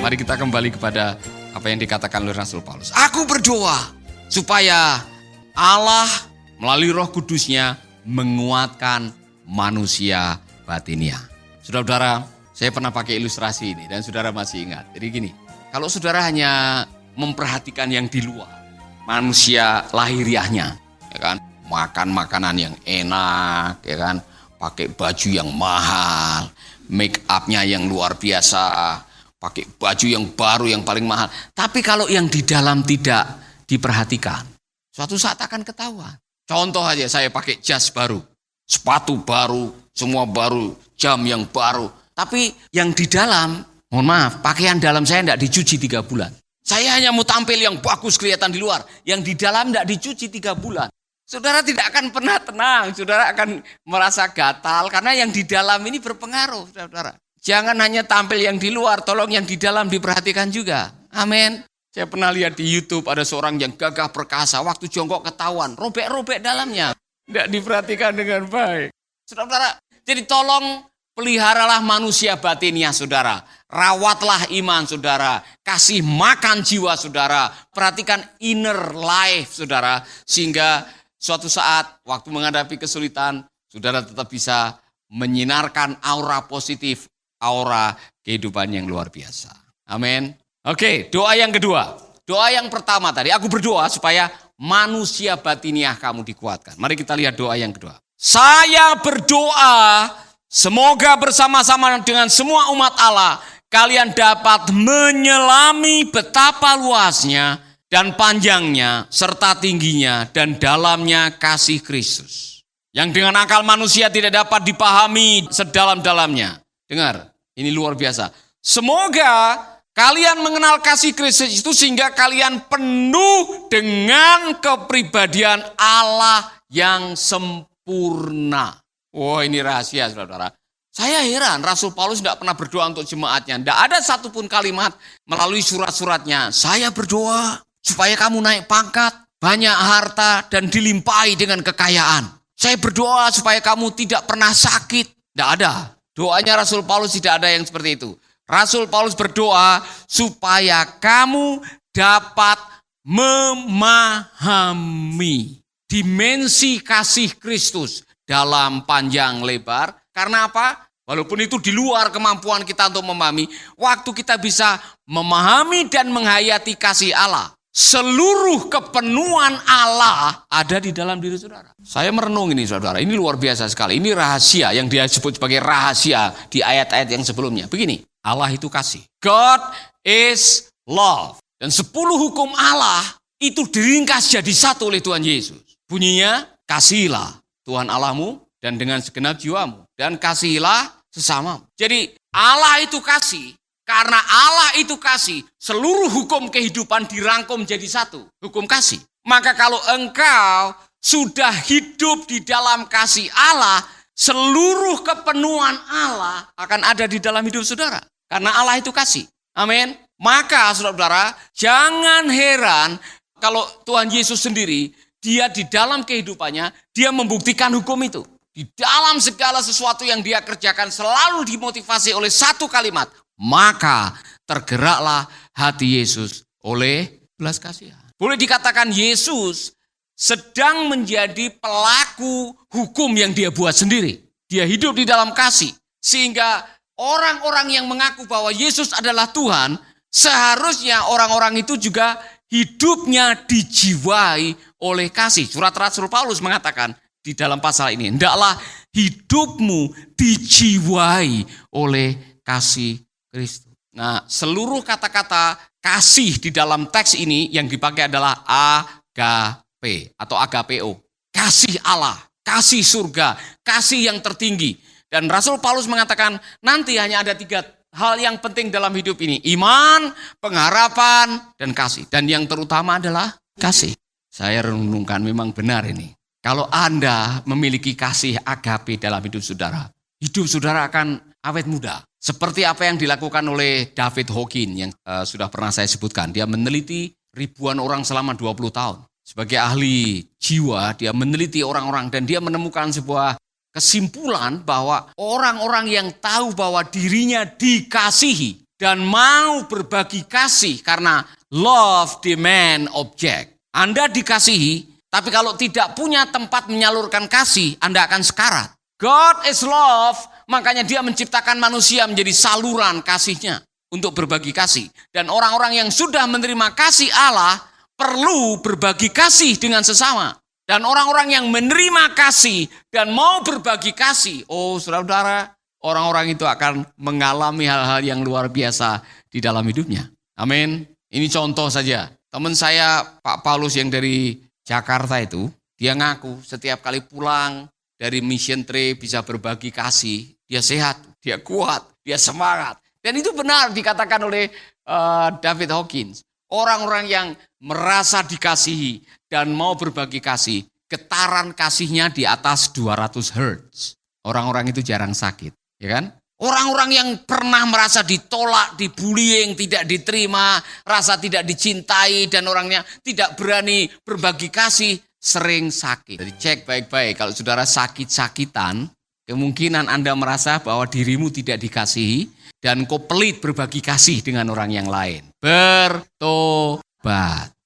Mari kita kembali kepada apa yang dikatakan oleh Rasul Paulus. Aku berdoa supaya Allah melalui Roh Kudus-Nya menguatkan manusia batinia. Saudara-saudara, saya pernah pakai ilustrasi ini dan saudara masih ingat. Jadi gini, kalau saudara hanya memperhatikan yang di luar, manusia lahiriahnya, ya kan, makan makanan yang enak, ya kan, pakai baju yang mahal, make up-nya yang luar biasa, pakai baju yang baru yang paling mahal. Tapi kalau yang di dalam tidak diperhatikan, suatu saat akan ketahuan. Contoh aja, saya pakai jas baru, sepatu baru, semua baru, jam yang baru. Tapi yang di dalam, mohon maaf, pakaian dalam saya tidak dicuci 3 bulan. Saya hanya mau tampil yang bagus kelihatan di luar, yang di dalam tidak dicuci 3 bulan. Saudara tidak akan pernah tenang, saudara akan merasa gatal karena yang di dalam ini berpengaruh, saudara. Jangan hanya tampil yang di luar, tolong yang di dalam diperhatikan juga. Amin. Saya pernah lihat di YouTube ada seorang yang gagah perkasa, waktu jongkok ketahuan, robek-robek dalamnya. Tidak diperhatikan dengan baik. Saudara, jadi tolong peliharalah manusia batinnya, saudara. Rawatlah iman, saudara. Kasih makan jiwa, saudara. Perhatikan inner life, saudara. Sehingga suatu saat, waktu menghadapi kesulitan, saudara tetap bisa menyinarkan aura positif, aura kehidupan yang luar biasa. Amin. Oke, doa yang kedua. Doa yang pertama tadi, aku berdoa supaya manusia batiniah kamu dikuatkan. Mari kita lihat doa yang kedua. Saya berdoa, semoga bersama-sama dengan semua umat Allah, kalian dapat menyelami betapa luasnya dan panjangnya, serta tingginya dan dalamnya kasih Kristus. Yang dengan akal manusia tidak dapat dipahami sedalam-dalamnya. Dengar, ini luar biasa. Semoga kalian mengenal kasih Kristus itu sehingga kalian penuh dengan kepribadian Allah yang sempurna. Wah, ini rahasia, saudara. Saya heran, Rasul Paulus tidak pernah berdoa untuk jemaatnya. Tidak ada satupun kalimat melalui surat-suratnya. Saya berdoa supaya kamu naik pangkat, banyak harta, dan dilimpahi dengan kekayaan. Saya berdoa supaya kamu tidak pernah sakit. Tidak ada. Doanya Rasul Paulus tidak ada yang seperti itu. Rasul Paulus berdoa supaya kamu dapat memahami dimensi kasih Kristus dalam panjang lebar. Karena apa? Walaupun itu di luar kemampuan kita untuk memahami, waktu kita bisa memahami dan menghayati kasih Allah, seluruh kepenuhan Allah ada di dalam diri saudara. Saya merenung ini, saudara. Ini luar biasa sekali. Ini rahasia yang dia sebut sebagai rahasia di ayat-ayat yang sebelumnya. Begini, Allah itu kasih. God is love. Dan 10 hukum Allah itu diringkas jadi satu oleh Tuhan Yesus. Bunyinya, kasihilah Tuhan Allahmu dan dengan segenap jiwamu. Dan kasihilah sesamamu. Jadi Allah itu kasih. Karena Allah itu kasih, seluruh hukum kehidupan dirangkum jadi satu. Hukum kasih. Maka kalau engkau sudah hidup di dalam kasih Allah, seluruh kepenuhan Allah akan ada di dalam hidup saudara. Karena Allah itu kasih. Amin. Maka saudara-saudara, jangan heran kalau Tuhan Yesus sendiri, dia di dalam kehidupannya, dia membuktikan hukum itu. Di dalam segala sesuatu yang dia kerjakan selalu dimotivasi oleh satu kalimat. Maka tergeraklah hati Yesus oleh belas kasihan. Boleh dikatakan Yesus sedang menjadi pelaku hukum yang dia buat sendiri. Dia hidup di dalam kasih. Sehingga orang-orang yang mengaku bahwa Yesus adalah Tuhan, seharusnya orang-orang itu juga hidupnya dijiwai oleh kasih. Surat Rasul Paulus mengatakan di dalam pasal ini, hendaklah hidupmu dijiwai oleh kasih Kristus. Nah, seluruh kata-kata kasih di dalam teks ini yang dipakai adalah agape atau agapeo. Kasih Allah, kasih surga, kasih yang tertinggi. Dan Rasul Paulus mengatakan nanti hanya ada 3 hal yang penting dalam hidup ini. Iman, pengharapan, dan kasih. Dan yang terutama adalah kasih. Saya renungkan memang benar ini. Kalau Anda memiliki kasih agape dalam hidup saudara akan awet muda. Seperti apa yang dilakukan oleh David Hawkins yang sudah pernah saya sebutkan. Dia meneliti ribuan orang selama 20 tahun. Sebagai ahli jiwa, dia meneliti orang-orang dan dia menemukan sebuah kesimpulan bahwa orang-orang yang tahu bahwa dirinya dikasihi dan mau berbagi kasih karena love demand object. Anda dikasihi, tapi kalau tidak punya tempat menyalurkan kasih, Anda akan sekarat. God is love, makanya dia menciptakan manusia menjadi saluran kasihnya untuk berbagi kasih. Dan orang-orang yang sudah menerima kasih Allah perlu berbagi kasih dengan sesama. Dan orang-orang yang menerima kasih dan mau berbagi kasih, saudara-saudara, orang-orang itu akan mengalami hal-hal yang luar biasa di dalam hidupnya. Amin. Ini contoh saja. Teman saya Pak Paulus yang dari Jakarta itu, dia ngaku setiap kali pulang dari mission trip bisa berbagi kasih. Dia sehat, dia kuat, dia semangat. Dan itu benar dikatakan oleh David Hawkins. Orang-orang yang merasa dikasihi dan mau berbagi kasih, getaran kasihnya di atas 200 Hz. Orang-orang itu jarang sakit, ya kan? Orang-orang yang pernah merasa ditolak, dibullying, tidak diterima, rasa tidak dicintai, dan orangnya tidak berani berbagi kasih, sering sakit. Jadi cek baik-baik, kalau saudara sakit-sakitan, kemungkinan Anda merasa bahwa dirimu tidak dikasihi, dan kau pelit berbagi kasih dengan orang yang lain. Bertobat.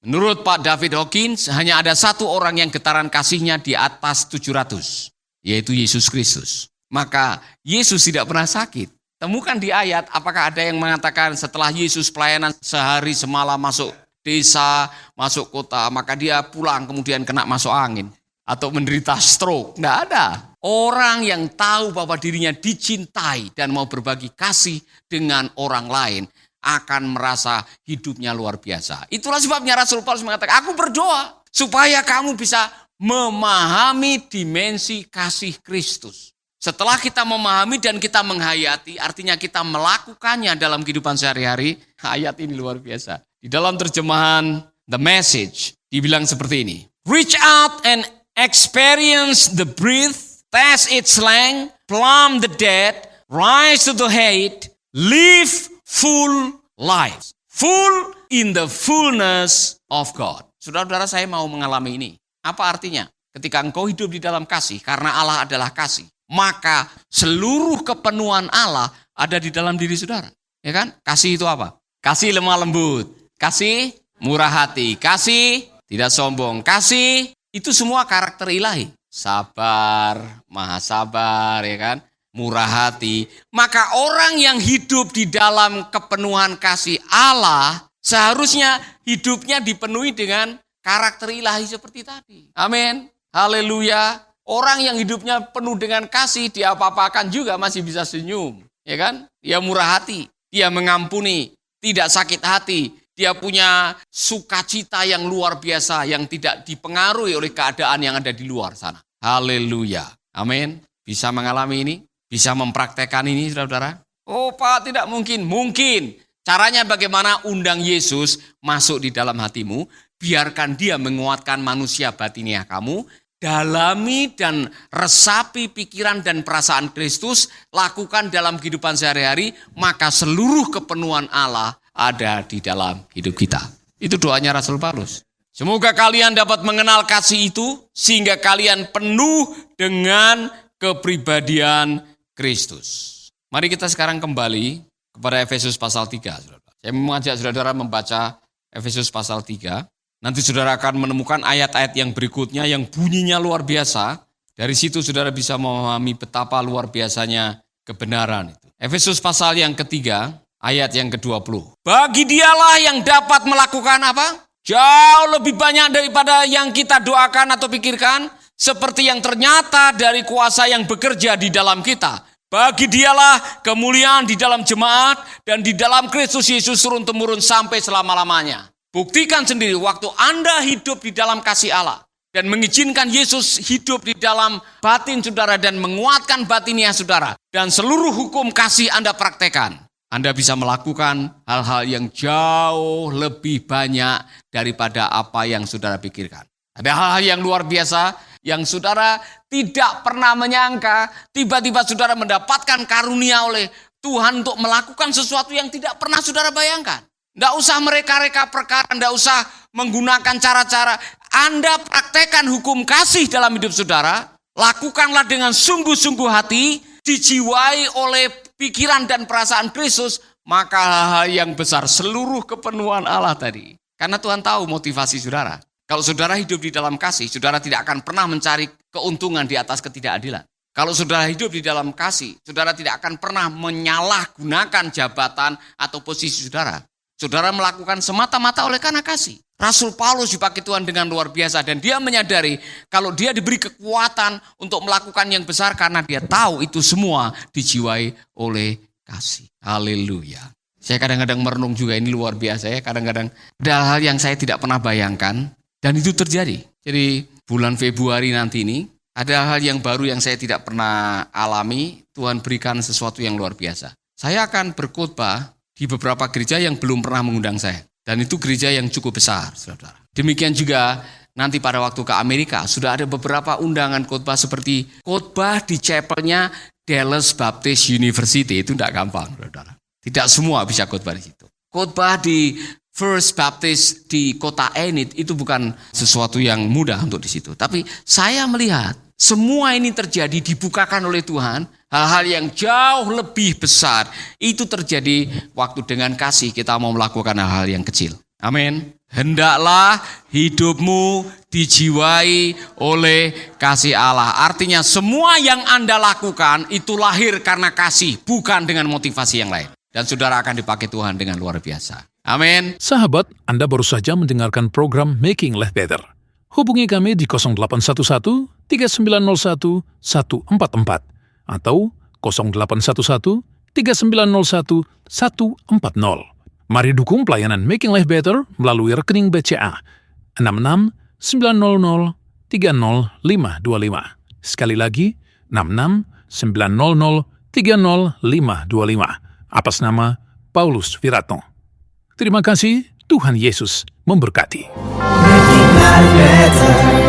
Menurut Pak David Hawkins, hanya ada satu orang yang getaran kasihnya di atas 700, yaitu Yesus Kristus. Maka Yesus tidak pernah sakit. Temukan di ayat, apakah ada yang mengatakan setelah Yesus pelayanan sehari semalam masuk desa, masuk kota, maka dia pulang kemudian kena masuk angin atau menderita stroke? Tidak ada. Orang yang tahu bahwa dirinya dicintai dan mau berbagi kasih dengan orang lain akan merasa hidupnya luar biasa. Itulah sebabnya Rasul Paulus mengatakan, aku berdoa supaya kamu bisa memahami dimensi kasih Kristus. Setelah kita memahami dan kita menghayati, artinya kita melakukannya dalam kehidupan sehari-hari. Ayat ini luar biasa. Di dalam terjemahan The Message dibilang seperti ini. Reach out and experience the breath, test its length, plumb the dead, rise to the height, live full lives. Full in the fullness of God. Saudara-saudara, saya mau mengalami ini. Apa artinya? Ketika engkau hidup di dalam kasih, karena Allah adalah kasih, maka seluruh kepenuhan Allah ada di dalam diri saudara. Ya kan? Kasih itu apa? Kasih lemah lembut, kasih murah hati, kasih tidak sombong, kasih itu semua karakter ilahi. Sabar, maha sabar, ya kan? Murah hati. Maka orang yang hidup di dalam kepenuhan kasih Allah seharusnya hidupnya dipenuhi dengan karakter ilahi seperti tadi. Amin. Haleluya. Orang yang hidupnya penuh dengan kasih, dia apa-apakan juga masih bisa senyum, ya kan? Dia murah hati, dia mengampuni, tidak sakit hati, dia punya sukacita yang luar biasa yang tidak dipengaruhi oleh keadaan yang ada di luar sana. Haleluya. Amin. Bisa mengalami ini, bisa mempraktekkan ini, saudara-saudara? Oh, Pak, tidak mungkin. Mungkin. Caranya bagaimana? Undang Yesus masuk di dalam hatimu, biarkan dia menguatkan manusia batiniah kamu. Dalami dan resapi pikiran dan perasaan Kristus, lakukan dalam kehidupan sehari-hari, maka seluruh kepenuhan Allah ada di dalam hidup kita. Itu doanya Rasul Paulus. Semoga kalian dapat mengenal kasih itu, sehingga kalian penuh dengan kepribadian Kristus. Mari kita sekarang kembali kepada Efesus pasal 3. Saya mengajak saudara membaca Efesus pasal 3. Nanti saudara akan menemukan ayat-ayat yang berikutnya yang bunyinya luar biasa. Dari situ saudara bisa memahami betapa luar biasanya kebenaran itu. Efesus pasal yang ketiga, ayat yang ke-20. Bagi dialah yang dapat melakukan apa? Jauh lebih banyak daripada yang kita doakan atau pikirkan. Seperti yang ternyata dari kuasa yang bekerja di dalam kita. Bagi dialah kemuliaan di dalam jemaat dan di dalam Kristus Yesus turun-temurun sampai selama-lamanya. Buktikan sendiri waktu Anda hidup di dalam kasih Allah dan mengizinkan Yesus hidup di dalam batin saudara dan menguatkan batinnya saudara. Dan seluruh hukum kasih Anda praktekkan. Anda bisa melakukan hal-hal yang jauh lebih banyak daripada apa yang saudara pikirkan. Ada hal-hal yang luar biasa yang saudara tidak pernah menyangka. Tiba-tiba saudara mendapatkan karunia oleh Tuhan untuk melakukan sesuatu yang tidak pernah saudara bayangkan. Tidak usah mereka-reka perkara, tidak usah menggunakan cara-cara. Anda praktekkan hukum kasih dalam hidup saudara, Lakukanlah dengan sungguh-sungguh hati, dijiwai oleh pikiran dan perasaan Kristus, maka hal-hal yang besar, seluruh kepenuhan Allah tadi. Karena Tuhan tahu motivasi saudara. Kalau saudara hidup di dalam kasih, saudara tidak akan pernah mencari keuntungan di atas ketidakadilan. Kalau saudara hidup di dalam kasih, saudara tidak akan pernah menyalahgunakan jabatan atau posisi saudara. Saudara melakukan semata-mata oleh karena kasih. Rasul Paulus dipakai Tuhan dengan luar biasa dan dia menyadari kalau dia diberi kekuatan untuk melakukan yang besar karena dia tahu itu semua dijiwai oleh kasih. Haleluya. Saya kadang-kadang merenung juga, ini luar biasa ya. Kadang-kadang ada hal yang saya tidak pernah bayangkan dan itu terjadi. Jadi bulan Februari nanti ini ada hal yang baru yang saya tidak pernah alami. Tuhan berikan sesuatu yang luar biasa. Saya akan berkhotbah di beberapa gereja yang belum pernah mengundang saya. Dan itu gereja yang cukup besar, saudara. Demikian juga nanti pada waktu ke Amerika, sudah ada beberapa undangan khotbah seperti khotbah di chapelnya Dallas Baptist University. Itu tidak gampang, saudara. Tidak semua bisa khotbah di situ. Khotbah di First Baptist di kota Enid itu bukan sesuatu yang mudah untuk di situ. Tapi saya melihat semua ini terjadi dibukakan oleh Tuhan. Hal-hal yang jauh lebih besar itu terjadi waktu dengan kasih kita mau melakukan hal-hal yang kecil. Amin. Hendaklah hidupmu dijiwai oleh kasih Allah. Artinya semua yang Anda lakukan itu lahir karena kasih, bukan dengan motivasi yang lain. Dan saudara akan dipakai Tuhan dengan luar biasa. Amin. Sahabat, Anda baru saja mendengarkan program Making Life Better. Hubungi kami di 0811 3901 144 atau 0811 3901 140. Mari dukung pelayanan Making Life Better melalui rekening BCA 66 900 30525. Sekali lagi, 66 900 30525. Atas nama Paulus Wiratno. Terima kasih, Tuhan Yesus memberkati. Making life better.